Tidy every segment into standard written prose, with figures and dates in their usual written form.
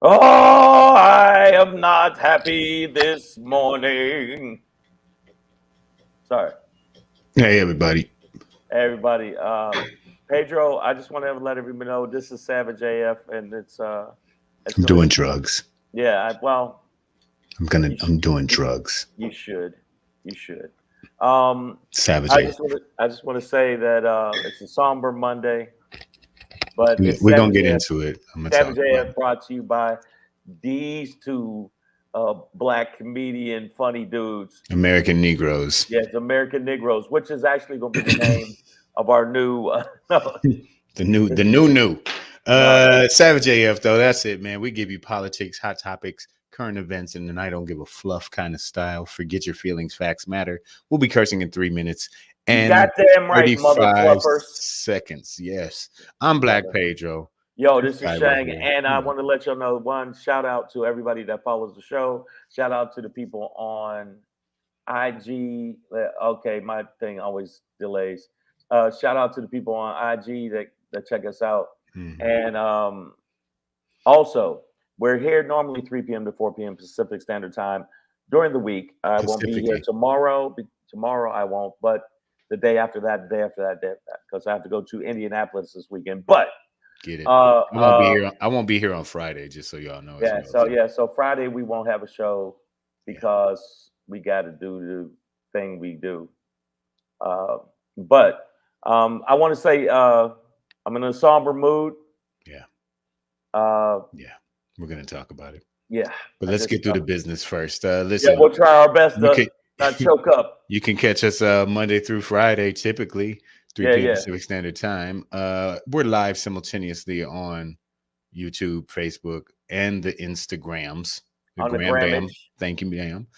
Oh, I am not happy this morning. Sorry. Hey, everybody. Everybody. Pedro, I just want to let everybody know this is Savage AF, and it's I'm doing drugs. Yeah, I'm doing drugs. You should. Savage I AF. just want to say that it's a somber Monday, but We're gonna get into it. I'm gonna Savage talk about AF brought to you by these two black comedian funny dudes. American Negroes. Yes, American Negroes, which is actually going to be the name of our new the new. Savage AF though. That's it, man. We give you politics, hot topics, current events, and then I don't give a fluff kind of style. Forget your feelings, facts matter. We'll be cursing in 3 minutes and goddamn right, 35 seconds. Yes, I'm Black Pedro. Yo, this is Shang, and I want to let y'all know, one, shout out to everybody that follows the show. Shout out to the people on IG. Okay, my thing always delays. Shout out to the people on IG that check us out. Mm-hmm. And also, we're here normally 3 p.m. to 4 p.m. Pacific Standard Time during the week. I won't be here tomorrow. Tomorrow I won't, but the day after that, because I have to go to Indianapolis this weekend. But get it. I won't be here on Friday, just so y'all know. Yeah. So Friday we won't have a show because we got to do the thing we do. But I want to say I'm in a somber mood. Yeah. We're gonna talk about it. Yeah. But let's get through the business first. Listen. Yeah, we'll try our best to not choke up. You can catch us Monday through Friday, typically 3 p.m. Pacific Standard Time. We're live simultaneously on YouTube, Facebook, and the Instagrams. On the Gram. Thank you, ma'am.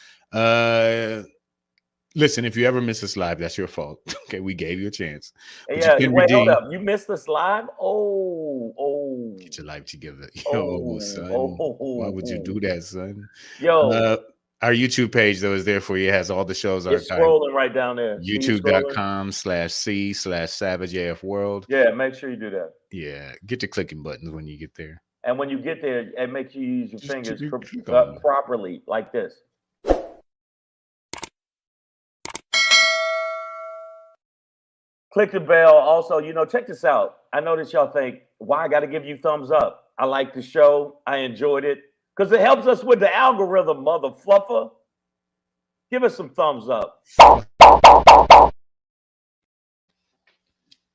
Listen, if you ever miss us live, that's your fault. Okay, we gave you a chance. Wait, hold up. You missed us live? Oh. Get your life together. Yo, son. Why would you do that, son? Yo. Our YouTube page, though, is there for you. It has all the shows. It's scrolling right down there. YouTube.com/C/SavageAFWorld. Yeah, make sure you do that. Yeah, get the clicking buttons when you get there. And when you get there, and make sure you use your fingers properly, like this. Click the bell. Also, check this out. I know that y'all think, why I got to give you thumbs up. I like the show. I enjoyed it. Because it helps us with the algorithm, mother fluffer. Give us some thumbs up.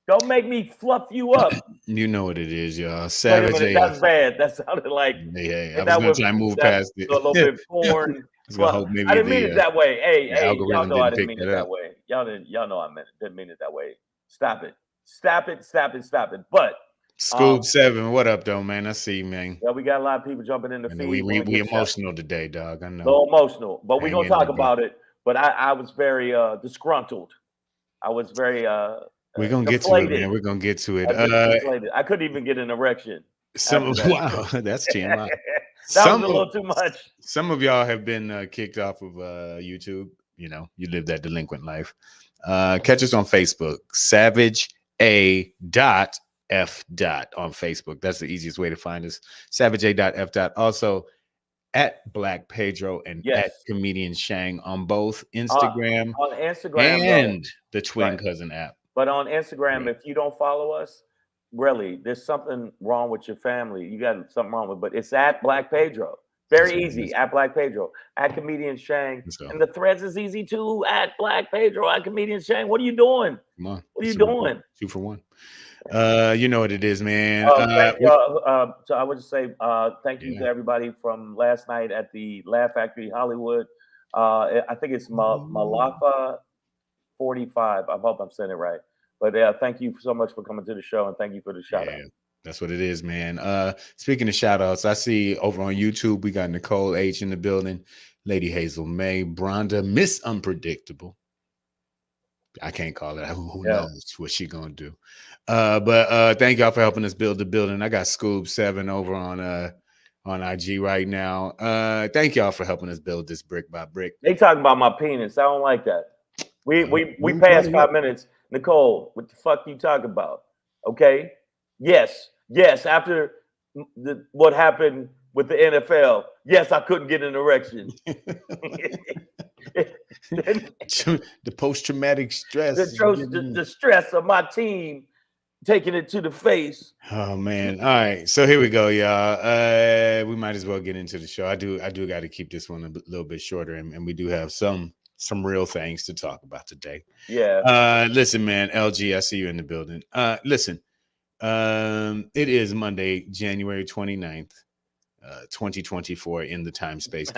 Don't make me fluff you up. You know what it is, y'all. Savage AF. That's bad. That sounded like... Hey, I was going to try and move past it. A little bit porn. I didn't mean it that way. Hey, y'all know I didn't mean it that way. Y'all know I didn't mean it that way. Stop it. But Scoob 7, what up, though, man? I see you, man. Yeah, we got a lot of people jumping in the feed. We emotional today, dog. I know. So emotional, but we're gonna talk about it. But I was very disgruntled. I was very we're gonna get to it, man. We're gonna get to it. I couldn't even get an erection. Wow, that's TMI. That was a little too much. Some of y'all have been kicked off of YouTube. You live that delinquent life. Catch us on Facebook, SavageA.F. on Facebook. That's the easiest way to find us. SavageA.F. Also at Black Pedro and at Comedian Shang on both Instagram, and the Twin Cousin app. But on Instagram, if you don't follow us, really, there's something wrong with your family. You got something wrong with, but it's at Black Pedro. Very easy, at Black Pedro, at Comedian Shang. And the threads is easy too, at Black Pedro, at Comedian Shang. What are you doing? Come on. What are you doing? 2 for 1. You know what it is, man. So I would just say thank you to everybody from last night at the Laugh Factory Hollywood. I think it's Malafa 45. I hope I'm saying it right. But thank you so much for coming to the show, and thank you for the shout out. That's what it is, man. Speaking of shout outs, I see over on YouTube, we got Nicole H in the building, Lady Hazel May, Bronda, Miss Unpredictable. I can't call it. Who knows what she gonna do? But thank y'all for helping us build the building. I got Scoob7 over on IG right now. Thank y'all for helping us build this brick by brick. They talking about my penis. I don't like that. We passed 5 minutes. Nicole, what the fuck you talking about? Okay. Yes. After what happened with the NFL, yes, I couldn't get an erection. The post-traumatic stress. The stress of my team taking it to the face. Oh man. All right. So here we go, y'all. We might as well get into the show. I do got to keep this one a little bit shorter, and we do have some real things to talk about today. Yeah. Listen, man, LG, I see you in the building. Listen. It is Monday, January 29th, 2024 in the time-space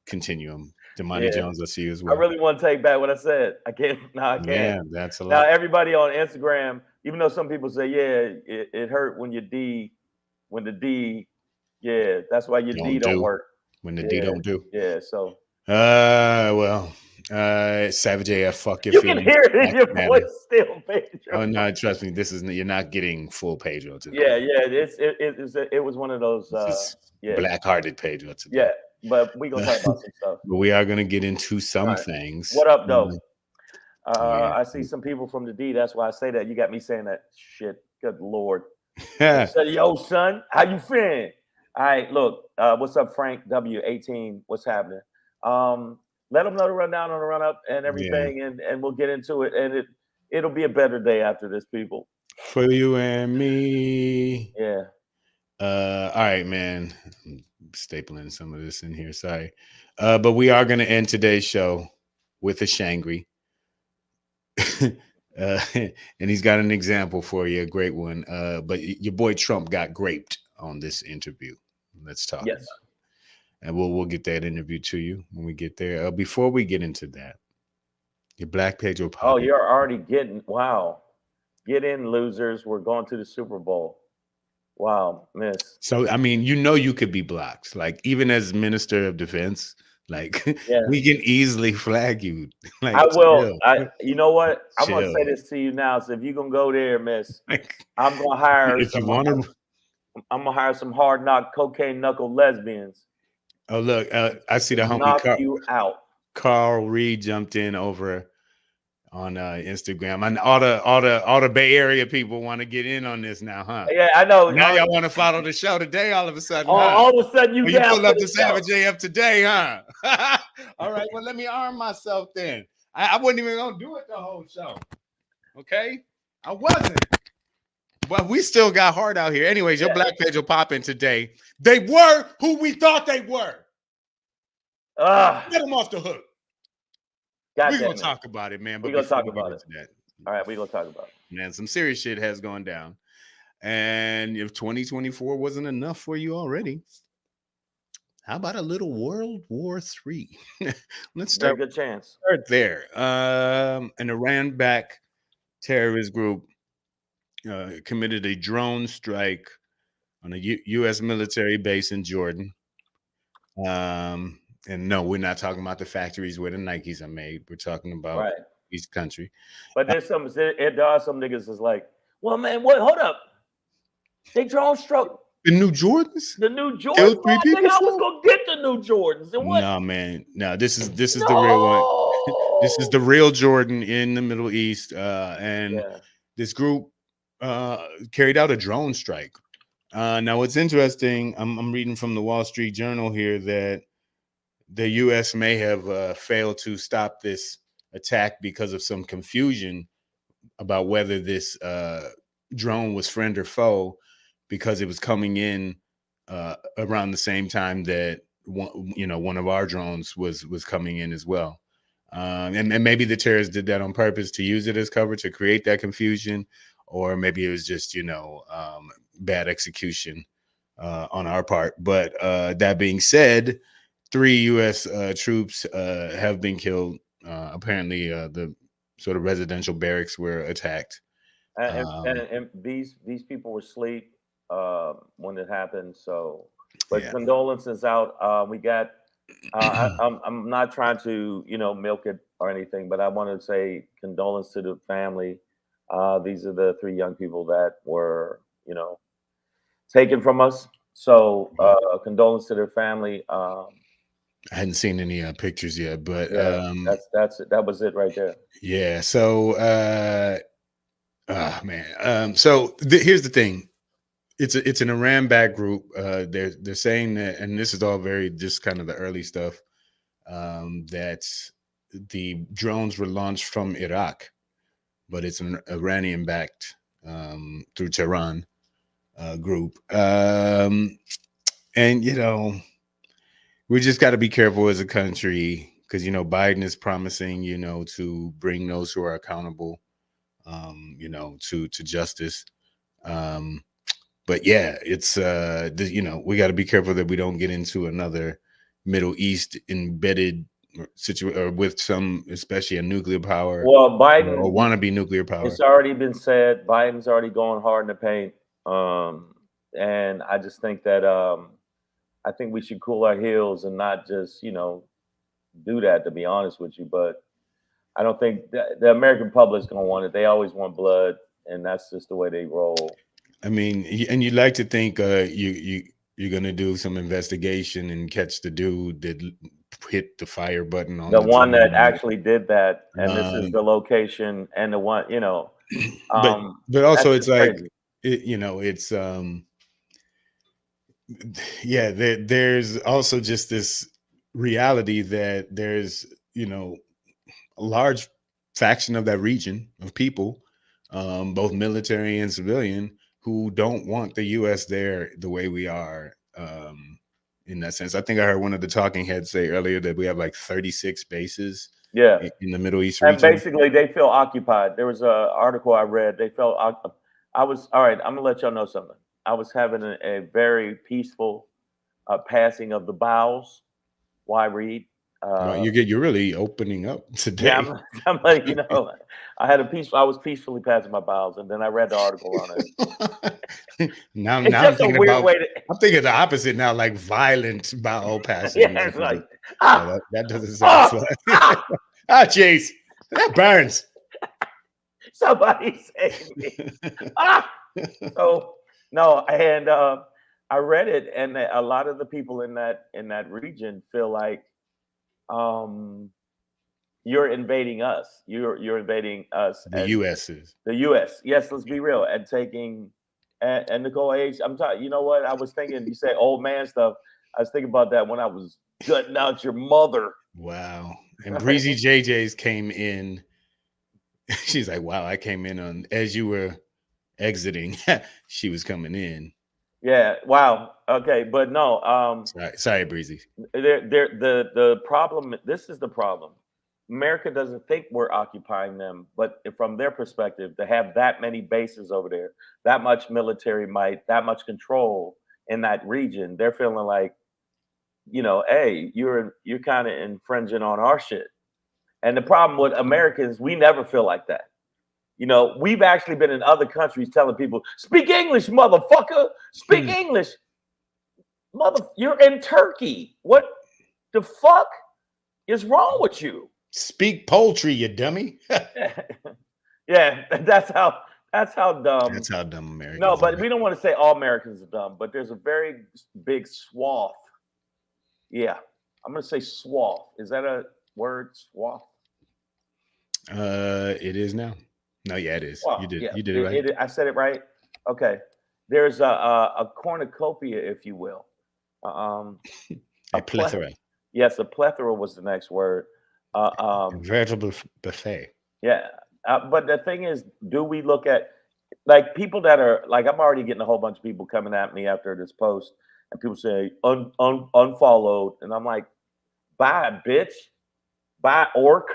continuum. Damani Jones, I see you as well. I really want to take back what I said. I can't. No, I can't. Yeah, that's a lot. Now, everybody on Instagram, even though some people say, it hurt when the D, that's why your D don't work. When the D don't do. Yeah, so. Savage AF, fuck your feelings. You can hear it in your voice still, Pedro. Oh no, trust me, you're not getting full Pedro today. It was one of those black-hearted Pedro today. Yeah, but we gonna talk about some stuff. But we are gonna get into some things. What up, though? I see some people from the D. That's why I say that. You got me saying that shit. Good Lord. Say, yo, son, how you feeling? All right, look. What's up, Frank W18? What's happening? Let them know to run down on the run up and everything, and we'll get into it. And it'll be a better day after this, people. For you and me. Yeah. All right, man. I'm stapling some of this in here. Sorry. But we are going to end today's show with a Shangry. And he's got an example for you, a great one. But your boy Trump got graped on this interview. Let's talk about it. And we'll get that interview to you when we get there. Before we get into that, your Black Pedro podcast. Oh, you're already getting, wow. Get in, losers. We're going to the Super Bowl. Wow, miss. So, I mean, you could be blocked. Like, even as Minister of Defense, like, we can easily flag you. Like, I will. You know what? I'm going to say this to you now. So if you're going to go there, miss, I'm going to hire I'm going to hire some hard knock cocaine knuckle lesbians. Oh, look, I see the homie knock you out. Carl Reed jumped in over on Instagram. And all the Bay Area people want to get in on this now, huh? Yeah, I know. Now y'all want to follow the show today all of a sudden. All of a sudden you pull up the Savage AF today, huh? All right, well, let me arm myself then. I wasn't even going to do it the whole show. Okay? I wasn't. But we still got hard out here. Anyways, your Black Page will pop in today. They were who we thought they were. Get them off the hook. We're going to talk about it, man. We're going to talk about it. All right, we're going to talk about it. Man, some serious shit has gone down. And if 2024 wasn't enough for you already, how about a little World War III? Let's start. Very good chance. Start there. An Iran-backed terrorist group committed a drone strike on a U.S. military base in Jordan. And no, we're not talking about the factories where the Nikes are made. We're talking about East Country. But there are some niggas that's like, well, man, what? Hold up. They drone struck. The new Jordans? The new Jordans? I was going to get the new Jordans. And what? No, man. No, this is the real one. This is the real Jordan in the Middle East. And this group carried out a drone strike. Now, what's interesting, I'm reading from the Wall Street Journal here that the U.S. may have failed to stop this attack because of some confusion about whether this drone was friend or foe, because it was coming in around the same time that one of our drones was coming in as well. And maybe the terrorists did that on purpose to use it as cover to create that confusion, or maybe it was just bad execution on our part. But that being said, 3 U.S. troops have been killed. Apparently, the sort of residential barracks were attacked. And these people were asleep. when it happened. So, but condolences out. We got. I'm not trying to milk it or anything, but I want to say condolence to the family. These are the three young people that were taken from us. So condolence to their family. I hadn't seen any pictures yet, but Yeah, that's it. That was it right there. yeah. So man. So here's the thing. It's an Iran backed group. They're saying that, and this is all very just kind of the early stuff. That the drones were launched from Iraq, but it's an Iranian backed through Tehran group. And we just got to be careful as a country because Biden is promising to bring those who are accountable to justice. But yeah, it's we got to be careful that we don't get into another Middle East embedded situation or with some, especially a nuclear power. Well, Biden or wannabe nuclear power. It's already been said. Biden's already going hard in the paint, and I just think that I think we should cool our heels and not just do that. To be honest with you, but I don't think the American public's gonna want it. They always want blood, and that's just the way they roll. I mean, and you'd like to think you're gonna do some investigation and catch the dude that hit the fire button on the one that actually did that, and this is the location and the one but also it's like it's yeah, there's also just this reality that there's a large faction of that region of people, both military and civilian, who don't want the U.S. there the way we are. In that sense, I think I heard one of the talking heads say earlier that we have like 36 bases. Yeah, in the Middle East region. And basically, they feel occupied. There was an article I read. They felt I was all right. I'm gonna let y'all know something. I was having a very peaceful passing of the bowels. Why read? You're really opening up today. Yeah, I'm letting you know. I was peacefully passing my bowels, and then I read the article on it. now I'm thinking I'm thinking the opposite now, like violent bowel passing. Yeah, it's like that doesn't sound fun. Jeez, that burns. Somebody save me. So no, and I read it, and a lot of the people in that region feel like you're invading us. You're invading us. The U.S. is the U.S. Yes, let's be real. And taking and Nicole Age. I'm talking. You know what? I was thinking. You say old man stuff. I was thinking about that when I was gutting out your mother. Wow. And Breezy JJ's came in. She's like, wow, I came in on as you were exiting. She was coming in. Yeah. Wow. Okay. But no. Sorry, Breezy. The problem. This is the problem. America doesn't think we're occupying them, but from their perspective, to have that many bases over there, that much military might, that much control in that region, they're feeling like, hey, you're kind of infringing on our shit. And the problem with Americans, we never feel like that. We've actually been in other countries telling people, speak English, motherfucker, speak English. You're in Turkey. What the fuck is wrong with you? Speak poultry, you dummy. Yeah, that's how dumb. That's how dumb Americans. No, but we don't want to say all Americans are dumb, but there's a very big swath. Yeah, I'm gonna say swath. Is that a word, swath? It is now. No, yeah, it is. Swath. You did. Yeah, you did it right. I said it right. Okay. There's a cornucopia, if you will. A plethora. Yes, a plethora was the next word. Veritable buffet. Yeah, but the thing is, do we look at like people that are like I'm already getting a whole bunch of people coming at me after this post, and people say unfollowed, and I'm like, bye, bitch, bye, orc.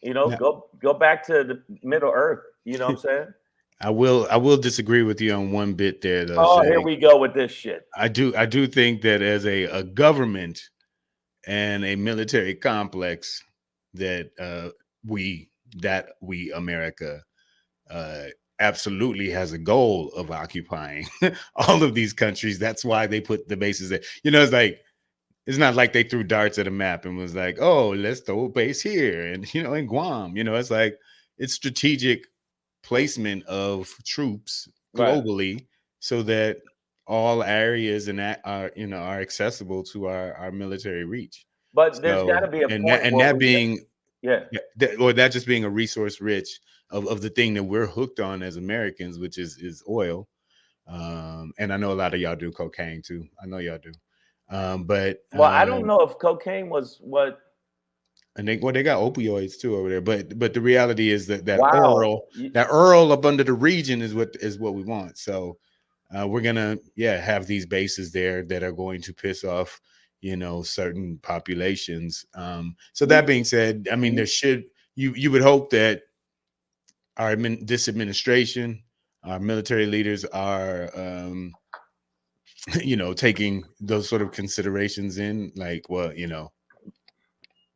Go back to the Middle Earth. You know what I'm saying? I will disagree with you on one bit there, though. Oh, here we go with this shit. I do think that as a government and a military complex that we America absolutely has a goal of occupying all of these countries. That's why they put the bases there. You know, it's not like they threw darts at a map and was like, oh, let's throw a base here and, you know, in Guam. You know, it's like it's strategic placement of troops globally so that all areas and that are, you know, are accessible to our military reach. But there's got to So be a point and where that we being or that just being a resource rich of the thing that we're hooked on as Americans, which is oil. And I know a lot of y'all do cocaine too. I know y'all do. But well, I don't know if cocaine was what. And they got opioids too over there. But the reality is that Wow. that Earl up under the region is what we want. So we're gonna have these bases there that are going to piss off, you know, certain populations. So that being said, I mean, there should you would hope that this administration, our military leaders are you know, taking those sort of considerations in, like, well, you know,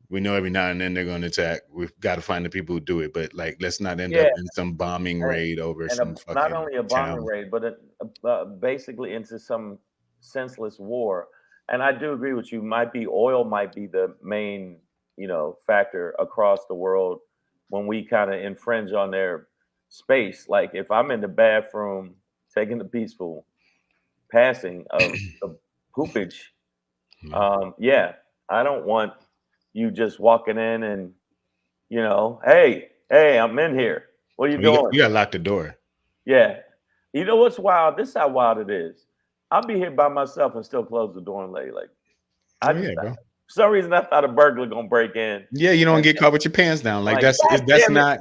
we know every now and then they're going to attack. We've got to find the people who do it, but like, let's not end up in some bombing raid over some Not fucking only a bombing town. raid, but basically into some senseless war. And I do agree with you. Oil might be the main, you know, factor across the world when we kind of infringe on their space. Like if I'm in the bathroom taking the peaceful passing of the poopage, I don't want you just walking in and, you know, hey, I'm in here. What are you doing? You got to lock the door. Yeah. You know what's wild? This is how wild it is. I'll be here by myself and still close the door and lay. Like, Bro. For some reason, I thought a burglar gonna break in. Yeah, you don't get caught with your pants down. Like that's not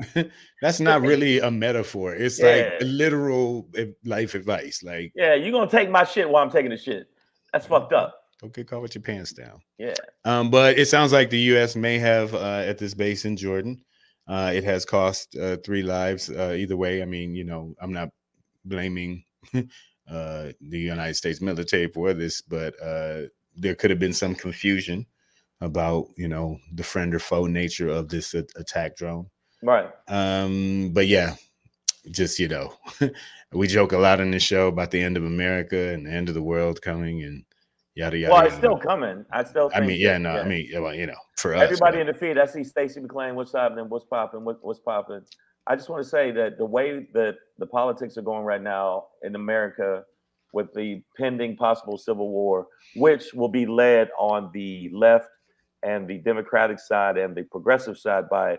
that's not really a metaphor. It's like a literal life advice. Like, you're gonna take my shit while I'm taking the shit. That's fucked up. Don't get caught with your pants down. Yeah. But it sounds like the U.S. may have at this base in Jordan. It has cost 3 lives. Either way, I mean, you know, I'm not blaming the United States military for this, but there could have been some confusion about, you know, the friend or foe nature of this attack drone. Right. But yeah, just, you know, we joke a lot on this show about the end of America and the end of the world coming and yada yada. Well, it's still coming. I still think. I mean, well, you know, for us, everybody in the feed, I see Stacey McClain. What's happening? What's popping? What's popping? I just want to say that the way that the politics are going right now in America, with the pending possible civil war, which will be led on the left and the Democratic side and the progressive side by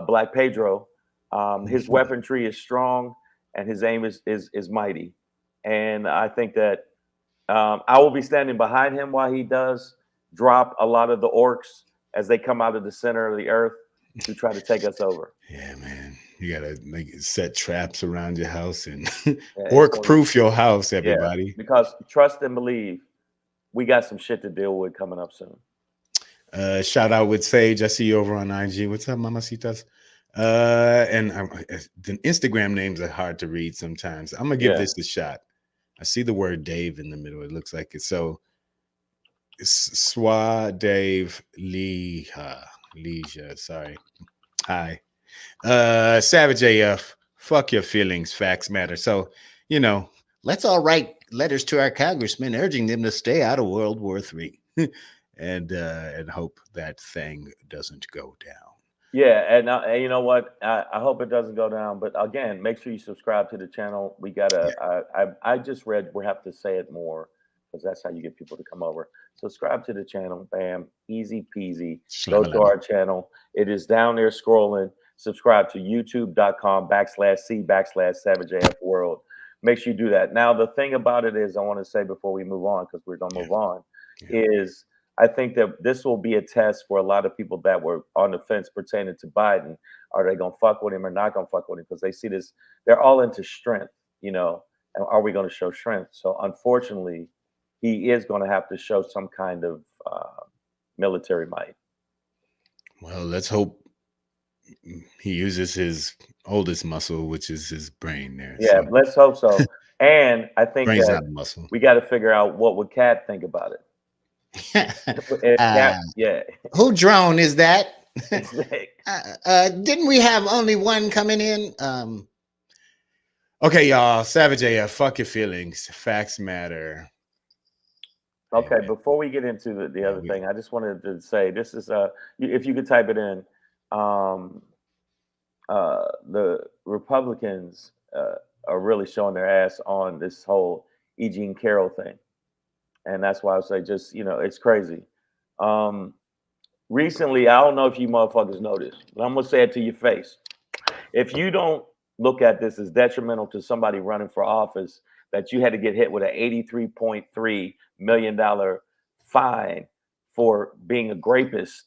Black Pedro, his weaponry is strong and his aim is mighty, and I think that I will be standing behind him while he does drop a lot of the orcs as they come out of the center of the earth to try to take us over. Yeah, man. You gotta set traps around your house and orc-proof your house, everybody. Yeah, because trust and believe, we got some shit to deal with coming up soon. Shout out with Sage. I see you over on IG. What's up, mamacitas? And the Instagram names are hard to read sometimes. I'm gonna give this a shot. I see the word Dave in the middle. It looks like it. So Swa Dave Leisha. Sorry. Hi. Savage AF. Fuck your feelings. Facts matter. So, you know, let's all write letters to our congressmen urging them to stay out of World War III and hope that thing doesn't go down. Yeah, and you know what? I hope it doesn't go down. But again, make sure you subscribe to the channel. We gotta. I just read we have to say it more because that's how you get people to come over. Subscribe to the channel. Bam, easy peasy. Go to our channel. It is down there scrolling. Subscribe to youtube.com/c/SavageAFWorld. Make sure you do that. Now, the thing about it is, I want to say before we move on, because we're gonna move on, is I think that this will be a test for a lot of people that were on the fence pertaining to Biden. Are they going to fuck with him or not going to fuck with him? Because they see this, they're all into strength, you know, and are we going to show strength? So unfortunately, he is going to have to show some kind of military might. Well, let's hope he uses his oldest muscle, which is his brain there. Yeah, so let's hope so. And I think that muscle. We got to figure out what would Kat think about it. Who drone is that? Didn't we have only one coming in? Okay, y'all. Savage AF, fuck your feelings. Facts matter. Okay, before we get into the other thing, I just wanted to say this is if you could type it in, the Republicans are really showing their ass on this whole E. Jean Carroll thing, and that's why I say just it's crazy. Recently, I don't know if you motherfuckers know this, but I'm gonna say it to your face. If you don't look at this as detrimental to somebody running for office, that you had to get hit with an $83.3 million fine for being a grapist,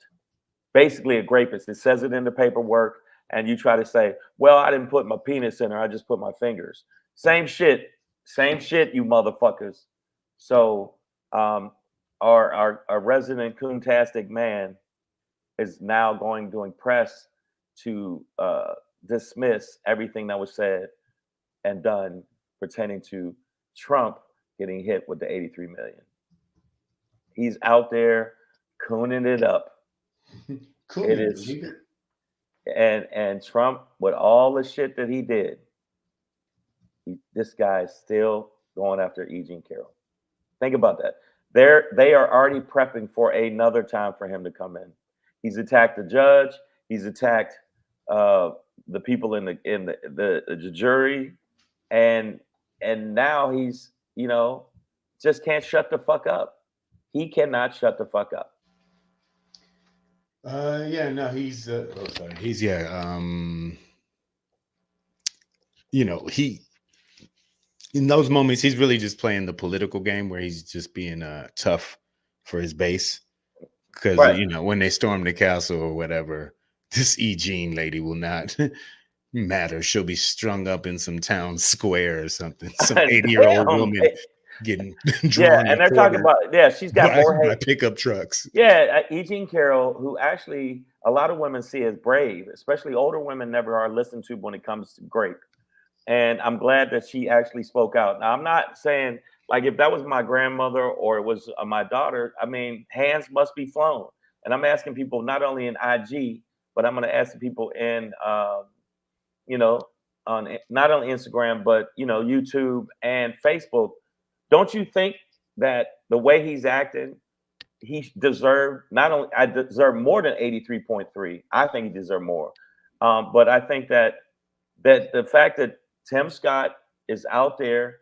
basically a grapist. It says it in the paperwork, and you try to say, well, I didn't put my penis in her, I just put my fingers. Same shit, you motherfuckers. So our resident coontastic man is now doing press to dismiss everything that was said and done pertaining to Trump getting hit with the 83 million. He's out there cooning it up. It is, and Trump, with all the shit that he did, this guy's still going after E. Jean Carroll. Think about that. They are already prepping for another time for him to come in. He's attacked the judge. He's attacked the people in the jury, and now he's just can't shut the fuck up. He cannot shut the fuck up. He's he in those moments he's really just playing the political game where he's just being tough for his base. Because when they storm the castle or whatever, this E. Jean lady will not matter. She'll be strung up in some town square or something. Some 80-year-old woman getting drawn. And they're talking about she's got more hate. Pickup trucks. E. Jean Carroll, who actually a lot of women see as brave, especially older women, never are listened to when it comes to grape. And I'm glad that she actually spoke out. Now, I'm not saying like if that was my grandmother or it was my daughter, I mean, hands must be flown. And I'm asking people not only in IG, but I'm going to ask the people in, on not only Instagram, but, YouTube and Facebook. Don't you think that the way he's acting, he deserved I deserve more than 83.3. I think he deserved more. But I think that the fact that Tim Scott is out there.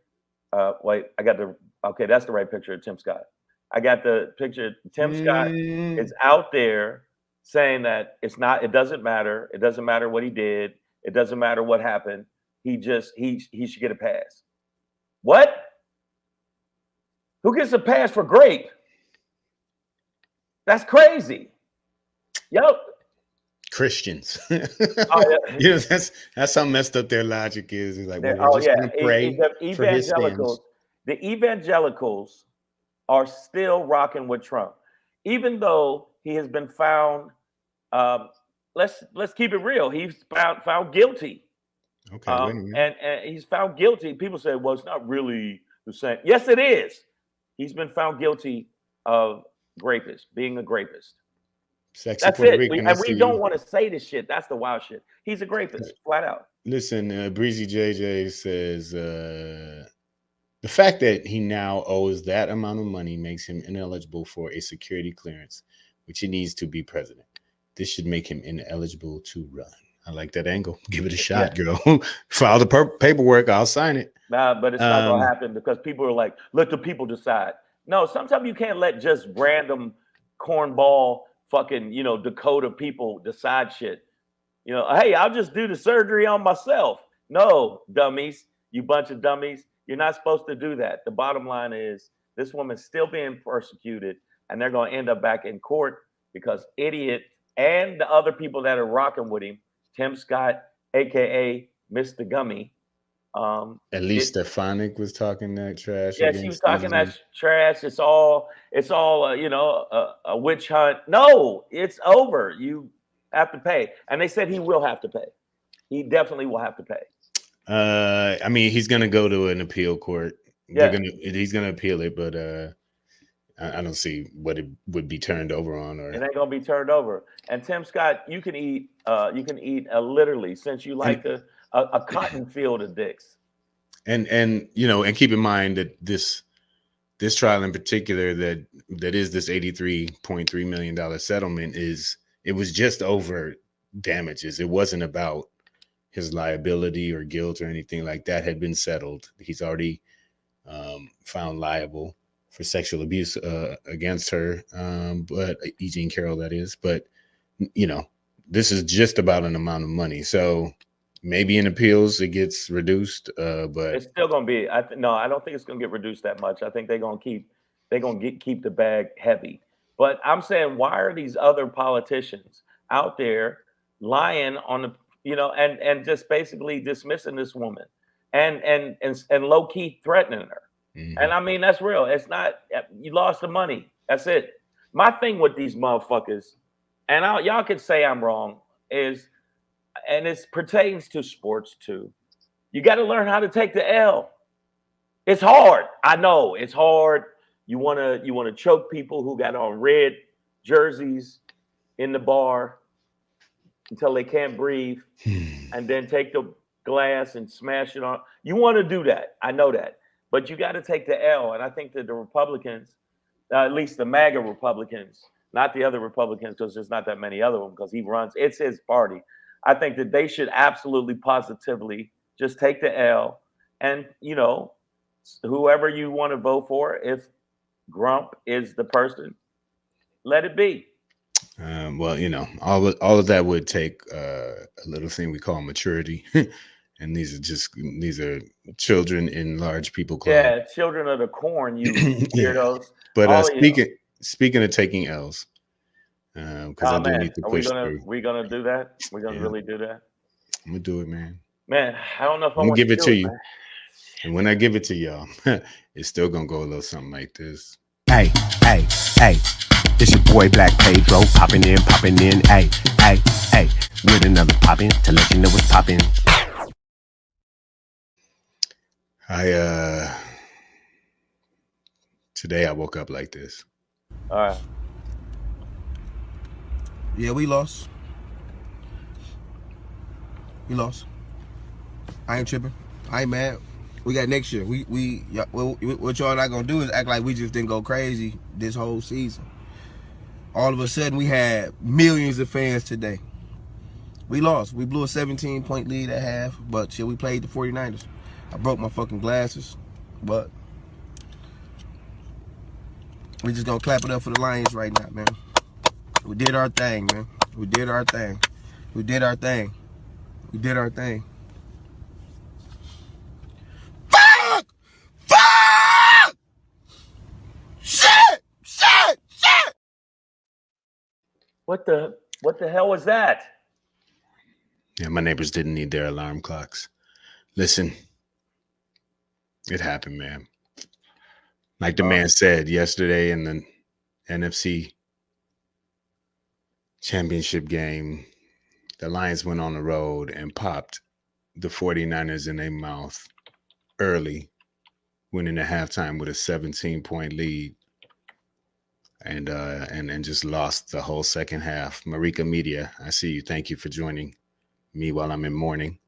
That's the right picture of Tim Scott. I got the picture. Tim Scott is out there saying that it doesn't matter. It doesn't matter what he did. It doesn't matter what happened. He should get a pass. What? Who gets a pass for grape? That's crazy. Yep. Christians. That's how messed up their logic is. It's like, we're just gonna pray for his sins. The evangelicals are still rocking with Trump, even though he has been found. Let's keep it real. He's found guilty. Okay, and he's found guilty. People say, well, it's not really the same. Yes, it is. He's been found guilty of being a rapist. Sexy That's Puerto it. Rican, We don't want to say this shit. That's the wild shit. He's a rapist, flat out. Listen, Breezy JJ says the fact that he now owes that amount of money makes him ineligible for a security clearance, which he needs to be president. This should make him ineligible to run. I like that angle. Give it a shot, girl. File the paperwork. I'll sign it. Nah, but it's not gonna happen because people are like, let the people decide. No, sometimes you can't let just random cornball fucking Dakota people decide shit. Hey, I'll just do the surgery on myself. No, dummies, you bunch of dummies. You're not supposed to do that. The bottom line is this woman's still being persecuted, and they're going to end up back in court because idiot and the other people that are rocking with him, Tim Scott, aka Mr. Gummy. At least Stefanik was talking that trash. Yeah, she was talking that trash. It's all a witch hunt. No, it's over. You have to pay, and they said he will have to pay. He definitely will have to pay. I mean, he's gonna go to an appeal court. Yeah, he's gonna appeal it, but I don't see what it would be turned over on. Or it ain't gonna be turned over. And Tim Scott, you can eat literally, since you like a cotton field of dicks. And you know, and keep in mind that this trial in particular that is this $83.3 million settlement it was just over damages. It wasn't about his liability or guilt or anything like that. Had been settled. He's already found liable for sexual abuse against her, but E. Jean Carroll, that is. But you know, this is just about an amount of money. So maybe in appeals it gets reduced, but it's still gonna be. No, I don't think it's gonna get reduced that much. I think they're gonna keep the bag heavy. But I'm saying, why are these other politicians out there lying on the, and just basically dismissing this woman, and low key threatening her? And I mean, that's real. It's not, you lost the money. That's it. My thing with these motherfuckers, and y'all can say I'm wrong, is, and it pertains to sports too. You got to learn how to take the L. It's hard. I know it's hard. You wanna choke people who got on red jerseys in the bar until they can't breathe, and then take the glass and smash it on. You want to do that. I know that. But you got to take the L. And I think that the Republicans, at least the MAGA Republicans, not the other Republicans, because there's not that many other them, because it's his party. I think that they should absolutely positively just take the L, and, whoever you want to vote for, if Grump is the person, let it be. Well, you know, all of that would take a little thing we call maturity, and these are children in large people club. Yeah, children of the corn, you weirdos. Yeah. But speaking of taking L's, because I do need to push through. We gonna do that? We're gonna really do that? I'm gonna do it, man. Man, I don't know if I'm gonna give it to you. Man. And when I give it to y'all, it's still gonna go a little something like this. Hey, hey, hey. It's your boy Black Pedro, popping in, hey, hey, hey, with another poppin' to let you know what's poppin'. Today I woke up like this. All right. Yeah, we lost. We lost. I ain't tripping. I ain't mad. We got next year. What y'all not gonna do is act like we just didn't go crazy this whole season. All of a sudden, we had millions of fans today. We lost. We blew a 17-point lead at half, but shit, we played the 49ers. I broke my fucking glasses, but we just gonna clap it up for the Lions right now, man. We did our thing, man. We did our thing. We did our thing. We did our thing. Fuck! Fuck! Shit! Shit! Shit! What the hell was that? Yeah, my neighbors didn't need their alarm clocks. Listen, it happened, man. Like the man said yesterday in the NFC championship game, the Lions went on the road and popped the 49ers in their mouth early, winning at halftime with a 17-point lead. And just lost the whole second half. Marika Media, I see you. Thank you for joining me while I'm in mourning.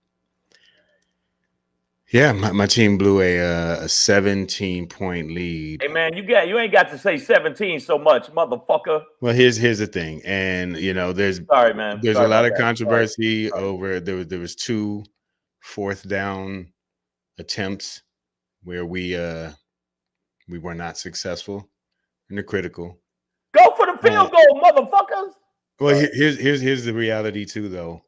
Yeah, my team blew a 17-point lead. Hey man, you ain't got to say 17 so much, motherfucker. Well, here's the thing, and there's a lot of controversy over there was 2 4th down attempts where we were not successful, and they're critical. Go for the field goal, motherfuckers. Well, here's the reality too, though.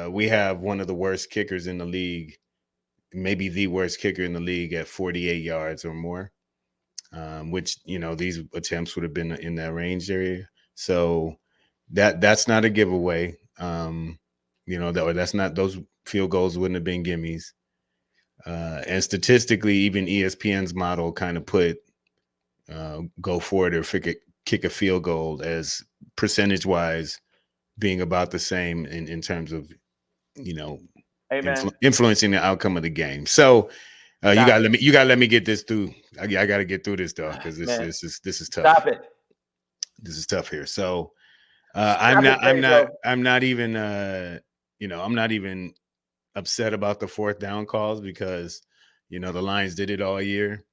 We have one of the worst kickers in the league, maybe the worst kicker in the league at 48 yards or more, which these attempts would have been in that range area. So that's not a giveaway. That's not, those field goals wouldn't have been gimmies. And statistically, even ESPN's model kind of put go for it or kick a field goal as percentage wise being about the same in terms of influencing the outcome of the game. So you gotta let me get this through. I gotta get through this though, because this is tough. Stop it. This is tough here. So I'm not even upset about the 4th down calls because, you know, the Lions did it all year,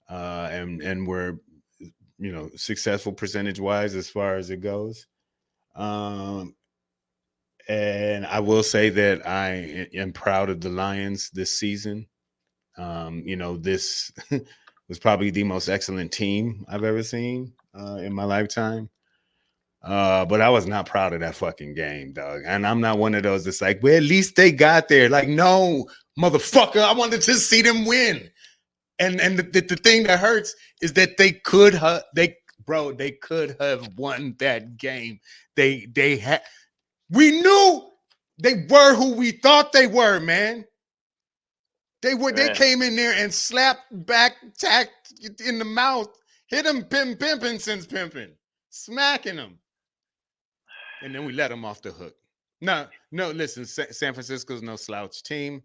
and were, you know, successful percentage wise as far as it goes. And I will say that I am proud of the Lions this season. You know, this was probably the most excellent team I've ever seen in my lifetime. But I was not proud of that fucking game, dog. And I'm not one of those that's like, well, at least they got there. Like, no, motherfucker, I wanted to see them win. And the thing that hurts is that they could have won that game. They had, we knew they were who we thought they were, man. They came in there and slapped back, tacked in the mouth, hit him pimping since pimping, smacking him. And then we let them off the hook. No, listen, San Francisco's no slouch team,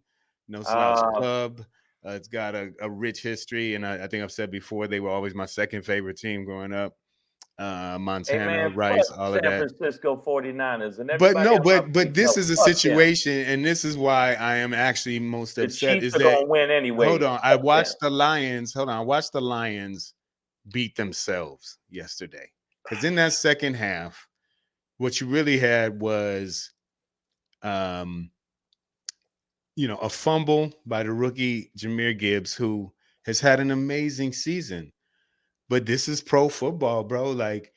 no slouch club. It's got a rich history, and I think I've said before, they were always my second favorite team growing up. Montana, Rice, all of that. San Francisco 49ers. And but this is a situation, and this is why I am actually most upset. The Chiefs are going to win anyway. Hold on. I watched the Lions. I watched the Lions beat themselves yesterday. Because in that second half, what you really had was, you know, a fumble by the rookie Jahmyr Gibbs, who has had an amazing season. But this is pro football, bro. Like,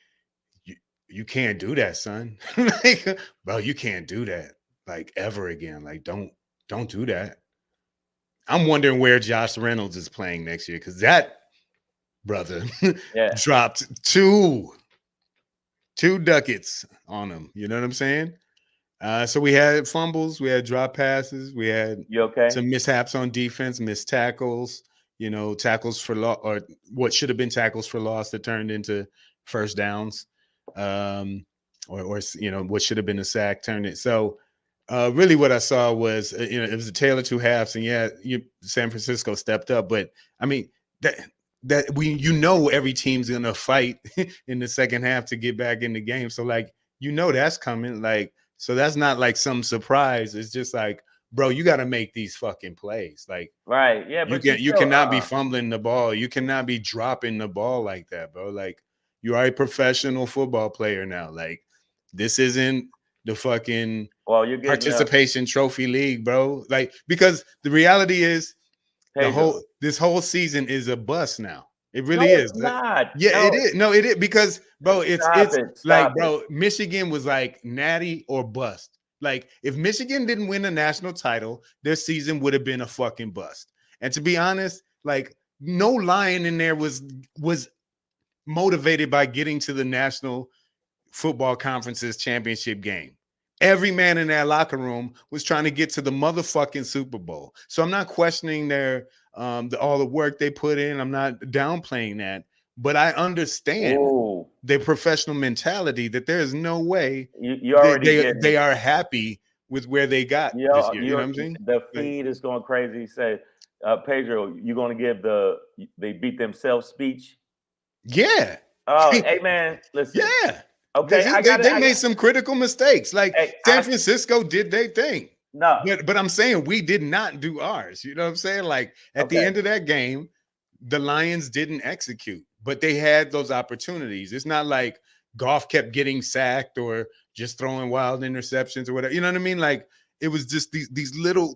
you can't do that, son. Like, bro, you can't do that, like, ever again. Like, don't do that. I'm wondering where Josh Reynolds is playing next year, because that brother dropped two ducats on him. You know what I'm saying? So we had fumbles, we had drop passes, we had some mishaps on defense, missed tackles, you know, tackles for loss, or what should have been tackles for loss that turned into first downs, or you know, what should have been a sack turned it. So really what I saw was, you know, it was a tale of two halves, and San Francisco stepped up, but I mean, you know, every team's gonna fight in the second half to get back in the game. So, like, you know, that's coming. Like, so that's not like some surprise. It's just like, bro, you got to make these fucking plays. Like, right, yeah, but you cannot be fumbling the ball. You cannot be dropping the ball like that, bro. Like, you are a professional football player now. Like, this isn't the fucking participation trophy league, bro. Like, because the reality is, this whole season is a bust now. It really is. Not. Yeah, it is. No, it is, because, bro, it's like, bro, Michigan was like natty or bust. Like, if Michigan didn't win a national title, their season would have been a fucking bust. And to be honest, like, no Lion in there was motivated by getting to the National Football Conference's championship game. Every man in that locker room was trying to get to the motherfucking Super Bowl. So I'm not questioning their all the work they put in. I'm not downplaying that, but I understand their professional mentality, that there is no way they are happy with where they got this year. You know what I'm saying? The feed is going crazy. He said, Pedro, you going to give they beat themselves speech? Yeah. Oh, hey, man, listen. Yeah. Okay, they made some critical mistakes. Like, San Francisco did their thing. No, but I'm saying we did not do ours. You know what I'm saying? Like, at the end of that game, the Lions didn't execute, but they had those opportunities. It's not like Goff kept getting sacked or just throwing wild interceptions or whatever. You know what I mean? Like, it was just these little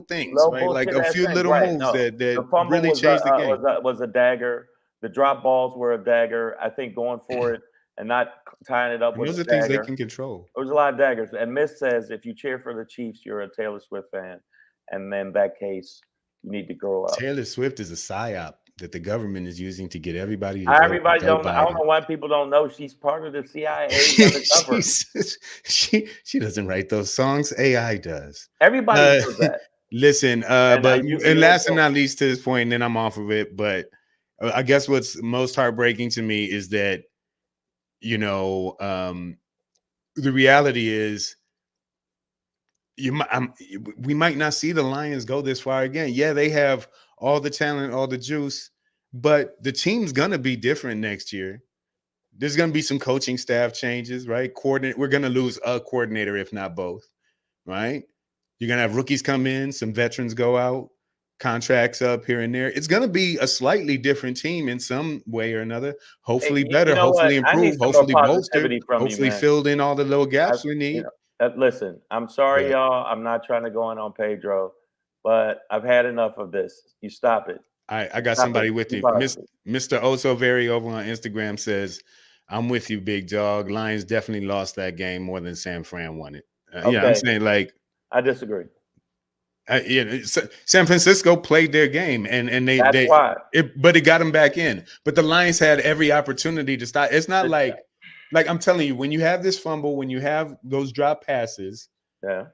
things, right? Like a few little moves that really changed the game. Was a dagger. The drop balls were a dagger. I think going for it and not tying it up with those are things they can control. There was a lot of daggers. And Miss says, if you cheer for the Chiefs, you're a Taylor Swift fan. And then in that case, you need to grow up. Taylor Swift is a psyop that the government is using to get everybody to I don't know why people don't know she's part of the CIA. She doesn't write those songs. AI does. Everybody does that. Listen, and last and not least to this point, and then I'm off of it, but I guess what's most heartbreaking to me is that, you know, the reality is we might not see the Lions go this far again. Yeah, they have all the talent, all the juice, but the team's gonna be different next year. There's gonna be some coaching staff changes, right? We're gonna lose a coordinator, if not both, right? You're gonna have rookies come in, some veterans go out, contracts up here and there. It's gonna be a slightly different team in some way or another. Hopefully better, you know hopefully what? I need improved, some more hopefully bolstered, positivity from you, hopefully man. filled in all the little gaps we need. Listen, I'm sorry, y'all. I'm not trying to go in on Pedro, but I've had enough of this. You stop it. I got somebody with you. Mr. Oso Very over on Instagram says, I'm with you, big dog. Lions definitely lost that game more than San Fran won it. Yeah, I'm saying, like, I disagree. San Francisco played their game, and but it got them back in. But the Lions had every opportunity to stop. It's not like I'm telling you, when you have this fumble, when you have those drop passes,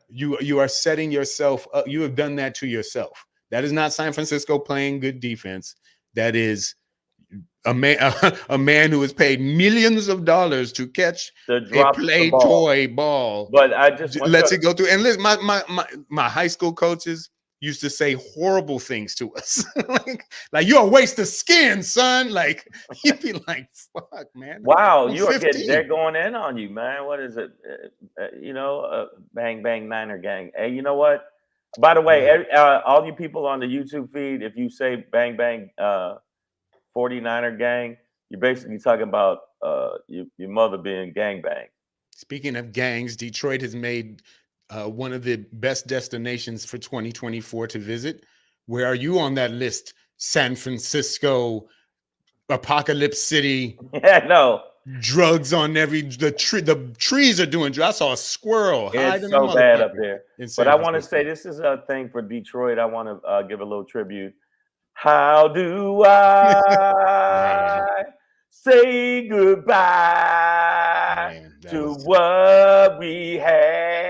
you are setting yourself up. You have done that to yourself. That is not San Francisco playing good defense. That is a man who is paid millions of dollars to catch a play toy ball. But I just lets it go through. And listen, my high school coaches used to say horrible things to us. like you're a waste of skin, son. Like you'd be like, fuck, man. Wow, they're going in on you, man. What is it? Bang bang Niner gang. Hey, you know what? By the way, all you people on the YouTube feed, if you say bang bang 49er gang, you're basically talking about your mother being gang bang. Speaking of gangs, Detroit has made one of the best destinations for 2024 to visit. Where are you on that list? San Francisco, Apocalypse City. Yeah, no. Drugs on the trees are doing drugs. I saw a squirrel hiding. It's so bad up there. But I want to say this is a thing for Detroit. I want to give a little tribute. How do I say goodbye to what we had?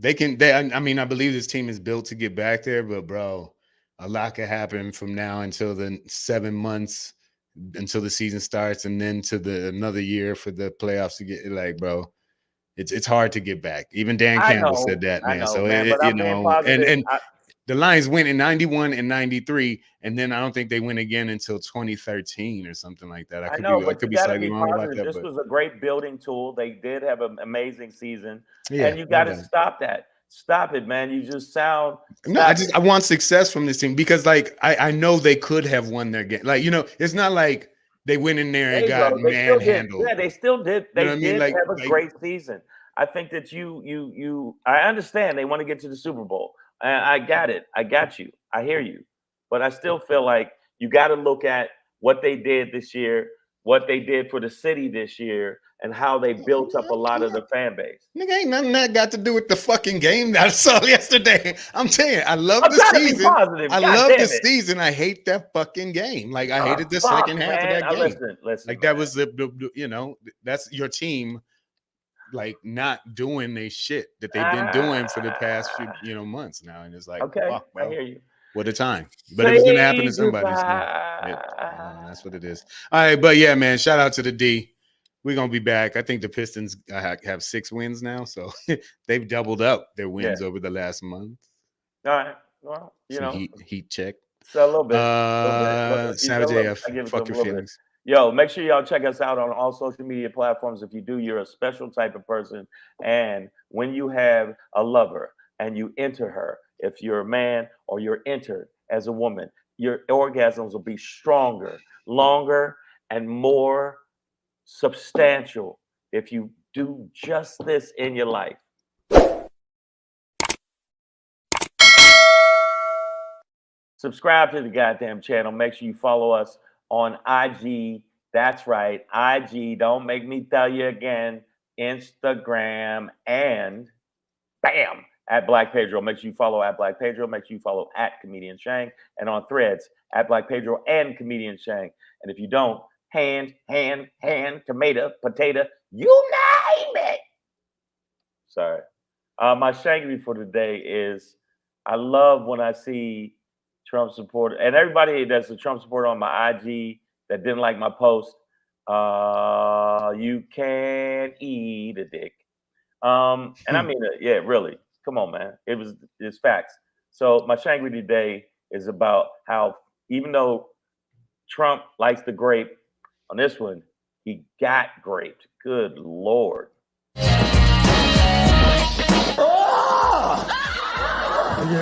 I mean, I believe this team is built to get back there, but bro, a lot could happen from now until the 7 months until the season starts, and then to another year for the playoffs to get bro. It's hard to get back. Even Dan Campbell said that, man. So and the Lions went in 91 and 93, and then I don't think they went again until 2013 or something like that. I could be slightly wrong about that. This was a great building tool. They did have an amazing season, and you got to stop that. Stop it, man. You just sound. I want success from this team because, I know they could have won their game. It's not like they went in there and got manhandled. Yeah, they still did. They did have a great season. I think that I understand they want to get to the Super Bowl. I got it. I got you. I hear you. But I still feel like you got to look at what they did this year, what they did for the city this year, and how they built up a lot of the fan base. Nigga, ain't nothing that got to do with the fucking game that I saw yesterday. I'm telling you, I love the season. I love the season. I hate that fucking game. I hated the second half of that game. Listen, that was that's your team. Not doing their shit that they've been doing for the past few months now, and it's okay, fuck, bro, I hear you. What a time! But it was gonna happen to somebody. That's what it is. All right, but yeah, man. Shout out to the D. We're gonna be back. I think the Pistons have 6 wins now, so they've doubled up their wins over the last month. All right, well, heat check. So a little bit. Savage AF. Fuck your feelings. Yo, make sure y'all check us out on all social media platforms. If you do, you're a special type of person. And when you have a lover and you enter her, if you're a man or you're entered as a woman, your orgasms will be stronger, longer, and more substantial if you do just this in your life. Subscribe to the goddamn channel. Make sure you follow us on IG. That's right, IG. Don't make me tell you again. Instagram and bam, at Black Pedro. Make sure you follow at Black Pedro. Make sure you follow at Comedian Shang. And on Threads, at Black Pedro and Comedian Shang. And if you don't, hand, tomato, potato, you name it. Sorry. My Shangry for today is I love when I see Trump supporter and everybody that's a Trump supporter on my IG that didn't like my post. You can eat a dick. And I mean, yeah, really. Come on, man. It's facts. So my Shangry today is about how even though Trump likes the grape, on this one, he got graped. Good Lord. Hey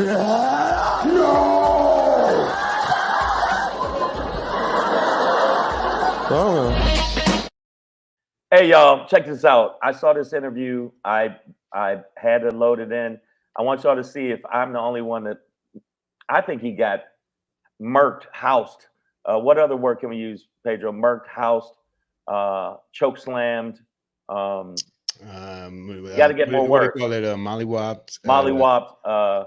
y'all, check this out. I saw this interview. I had to load it in. I want y'all to see if I'm the only one that I think he got murked, housed. What other word can we use, Pedro? Murked, housed, choke slammed. Got to get more words. What do you call it? Mollywopped. Mollywopped.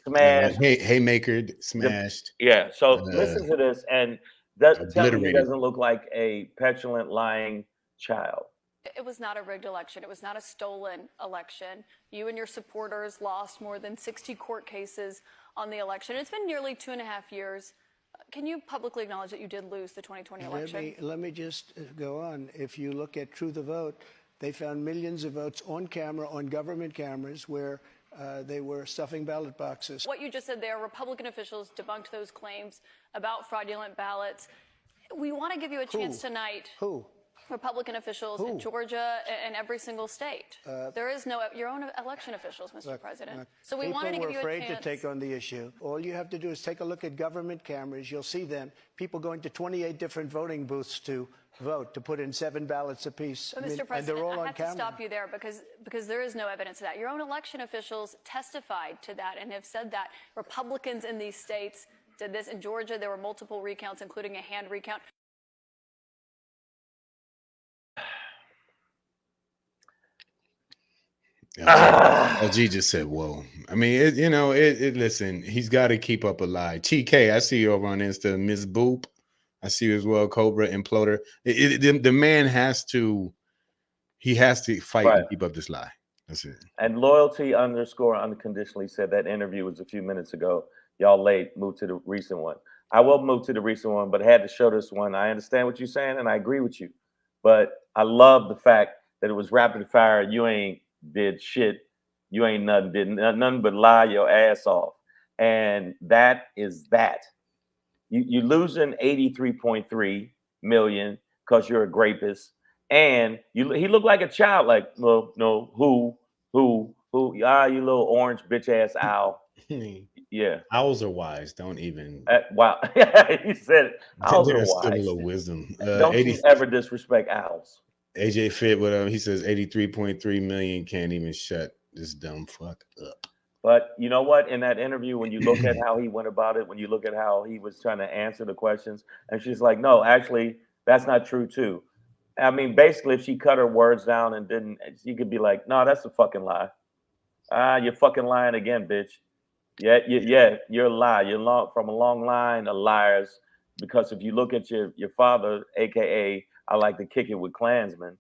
Smashed. Haymakered, smashed. Yeah. So listen to this, and tell me he doesn't look like a petulant, lying child. It was not a rigged election. It was not a stolen election. You and your supporters lost more than 60 court cases on the election. It's been nearly 2.5 years. Can you publicly acknowledge that you did lose the 2020 election? Let me just go on. If you look at True the Vote, they found millions of votes on camera, on government cameras, where they were stuffing ballot boxes. What you just said there, Republican officials debunked those claims about fraudulent ballots. We want to give you a chance tonight. Who? Republican officials in Georgia and every single state. There is no your own election officials, Mr. President. So we wanted to give you a chance. People were afraid to take on the issue. All you have to do is take a look at government cameras. You'll see them. People going to 28 different voting booths to vote, to put in 7 ballots apiece. But Mr. President, and they're all I have on camera. to stop you there because there is no evidence of that. Your own election officials testified to that and have said that Republicans in these states did this. In Georgia, there were multiple recounts, including a hand recount. LG just said, "Whoa." I mean, listen, he's got to keep up a lie. TK, I see you over on Insta. Miss Boop, I see you as well. Cobra Imploder. The man has to fight and keep up this lie. That's it. And loyalty _ unconditionally said that interview was a few minutes ago. Y'all late. Move to the recent one. I will move to the recent one, but had to show this one. I understand what you're saying, and I agree with you. But I love the fact that it was rapid fire. You ain't did shit. You ain't did nothing but lie your ass off. And that is that. You losing 83.3 million because you're a rapist. And he looked like a child, like, no, who, you little orange bitch ass owl. Yeah. Owls are wise. Don't even. Wow. He said owls are wise. Still a little wisdom. Don't you ever disrespect owls. AJ Fit, whatever. He says 83.3 million can't even shut this dumb fuck up. But you know what? In that interview, when you look at how he went about it, when you look at how he was trying to answer the questions, and she's like, no, actually, that's not true too. I mean, basically, if she cut her words down and didn't, she could be like, no, that's a fucking lie. You're fucking lying again, bitch. Yeah, you're a lie. You're from a long line of liars. Because if you look at your father, aka I like to kick it with Klansmen.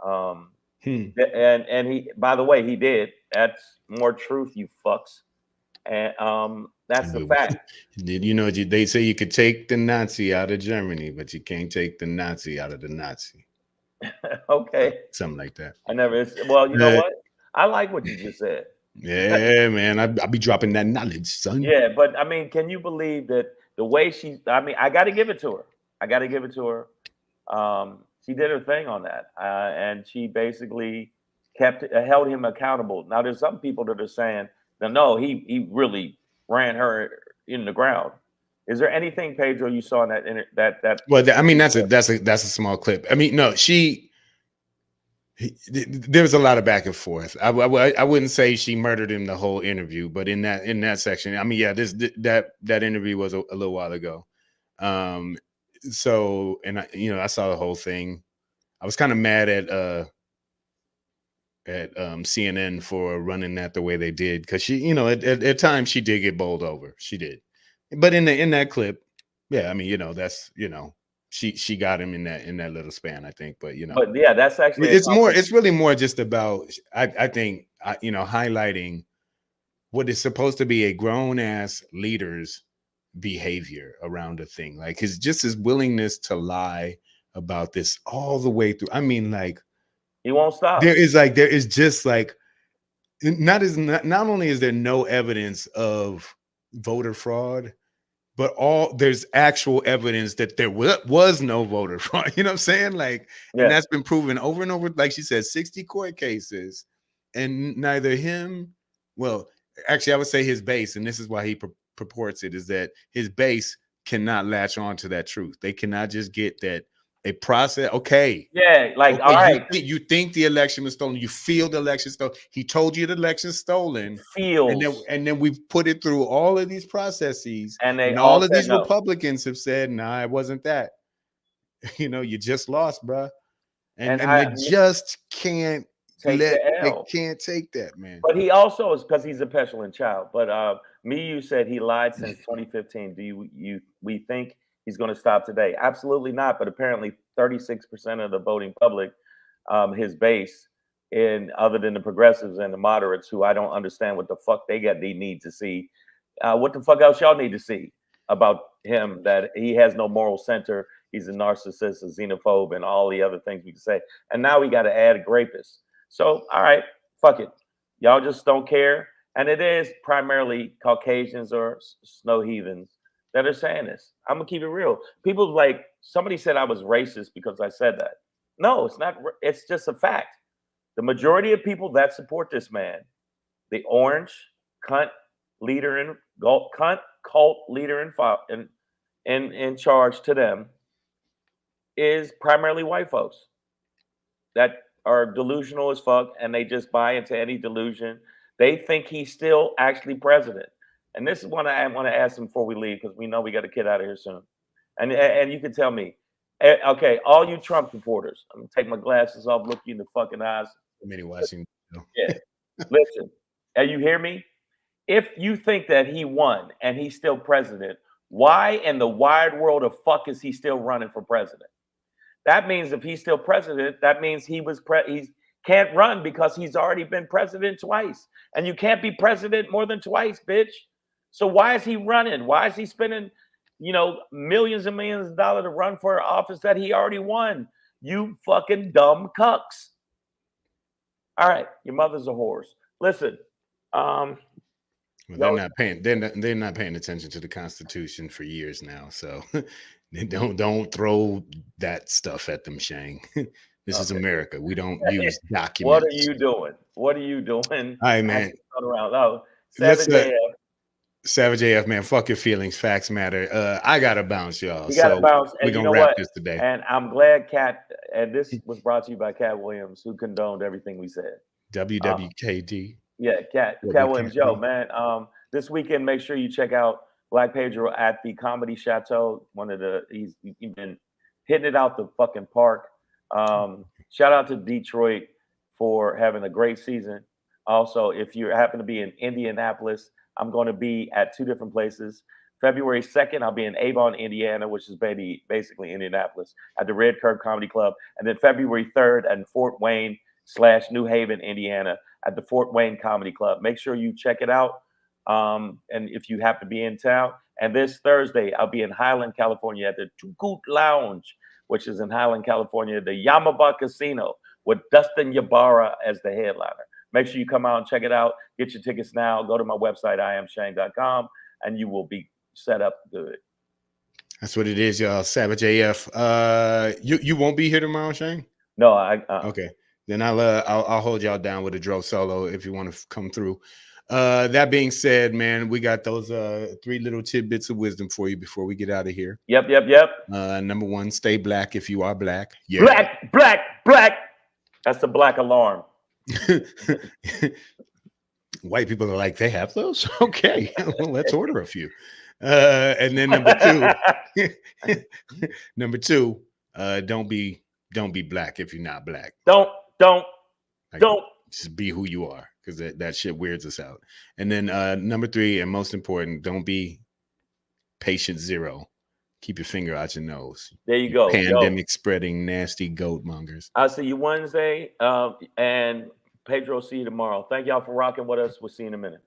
And he, by the way, he did. That's more truth, you fucks. And that's the fact. Did you know they say you could take the Nazi out of Germany, but you can't take the Nazi out of the Nazi. Okay. Something like that. Well, you know what? I like what you just said. Yeah, man. I'll be dropping that knowledge, son. Yeah, but I mean, can you believe that the way I got to give it to her. She did her thing on that, and she basically held him accountable. Now, there's some people that are saying, no, he really ran her in the ground. Is there anything, Pedro, you saw in that? Well, I mean, that's a small clip. I mean, no, there's a lot of back and forth. I wouldn't say she murdered him the whole interview, but in that section, I mean, yeah, that interview was a little while ago. So, and I saw the whole thing. I was kind of mad at CNN for running that the way they did, because she, at times she did get bowled over. She did, but in that clip, yeah, I mean, that's she got him in that little span, I think. But but yeah, that's actually it's really more just about I think highlighting what is supposed to be a grown ass leader's behavior around a thing, like his willingness to lie about this all the way through. I mean, like, he won't stop. There is just like not only is there no evidence of voter fraud, but there's actual evidence that there was no voter fraud. You know what I'm saying? Like, and that's been proven over and over. Like she said, 60 court cases, and neither him, well, Actually, I would say his base, and this is why he purports it, is that his base cannot latch on to that truth. They cannot just get that a process. Okay. Yeah, like, okay, all right. You think the election was stolen. You feel the election stolen. He told you the election's stolen. And then we put it through all of these processes. And all of these no. Republicans have said, nah, it wasn't that. You know, you just lost, bro. And they just can't they can't take that, man. But he also is, because he's a petulant child. But you said he lied since 2015. We think he's going to stop today? Absolutely not. But apparently 36% of the voting public, his base, other than the progressives and the moderates, who I don't understand what the fuck they need to see. What the fuck else y'all need to see about him? That he has no moral center. He's a narcissist, a xenophobe, and all the other things we can say. And now we got to add a rapist. So, all right, fuck it. Y'all just don't care. And it is primarily Caucasians or snow heathens that are saying this. I'm going to keep it real. People like, somebody said I was racist because I said that. No, it's not. It's just a fact. The majority of people that support this man, the orange cunt leader in cult leader in charge to them, is primarily white folks that are delusional as fuck, and they just buy into any delusion. They think he's still actually president. And this is what I want to ask him before we leave, because we know we got a kid out of here soon. And you can tell me, okay, all you Trump supporters, I'm gonna take my glasses off, look you in the fucking eyes. Many watching. Yeah, listen, and you hear me? If you think that he won and he's still president, why in the wide world of fuck is he still running for president? That means if he's still president, that means he can't run because he's already been president twice. And you can't be president more than twice, bitch. So why is he running? Why is he spending, millions and millions of dollars to run for an office that he already won? You fucking dumb cucks. All right, your mother's a horse. Listen, well, they're not paying attention to the Constitution for years now. So don't throw that stuff at them, Shang. This is America. We don't use documents. What are you doing? What are you doing? All right, man. Oh, Savage AF, man. Fuck your feelings. Facts matter. I gotta bounce, y'all. We gotta bounce. We're gonna wrap this today. And I'm glad Cat, and this was brought to you by Cat Williams, who condoned everything we said. WWKD. Cat Williams. Yo, man. This weekend, make sure you check out Black Pedro at the Comedy Chateau. He's been hitting it out the fucking park. Shout out to Detroit for having a great season. Also, if you happen to be in Indianapolis, I'm going to be at two different places. February 2nd, I'll be in Avon, Indiana, which is basically Indianapolis, at the Red Curve Comedy Club. And then February 3rd at Fort Wayne / New Haven, Indiana, at the Fort Wayne Comedy Club. Make sure you check it out. And if you happen to be in town. And this Thursday, I'll be in Highland, California at the Tukut Lounge, which is in Highland, California, the Yamaba Casino, with Dustin Ybarra as the headliner. Make sure you come out and check it out. Get your tickets now. Go to my website, iamshang.com, and you will be set up good. That's what it is, y'all. Savage AF. You won't be here tomorrow, Shang? No, okay. Then I'll hold y'all down with a Dro solo if you want to come through. That being said, man, we got those 3 little tidbits of wisdom for you before we get out of here. Yep. Number 1, stay black if you are black. Yeah. Black. That's the black alarm. White people are like, they have those? Okay, well, let's order a few. And then number two, don't be black if you're not black. Don't just be who you are, because that shit weirds us out. And then number 3, and most important, don't be patient zero. Keep your finger out your nose. There you go. Pandemic spreading nasty goat mongers. I'll see you Wednesday. And Pedro, see you tomorrow. Thank y'all for rocking with us. We'll see you in a minute.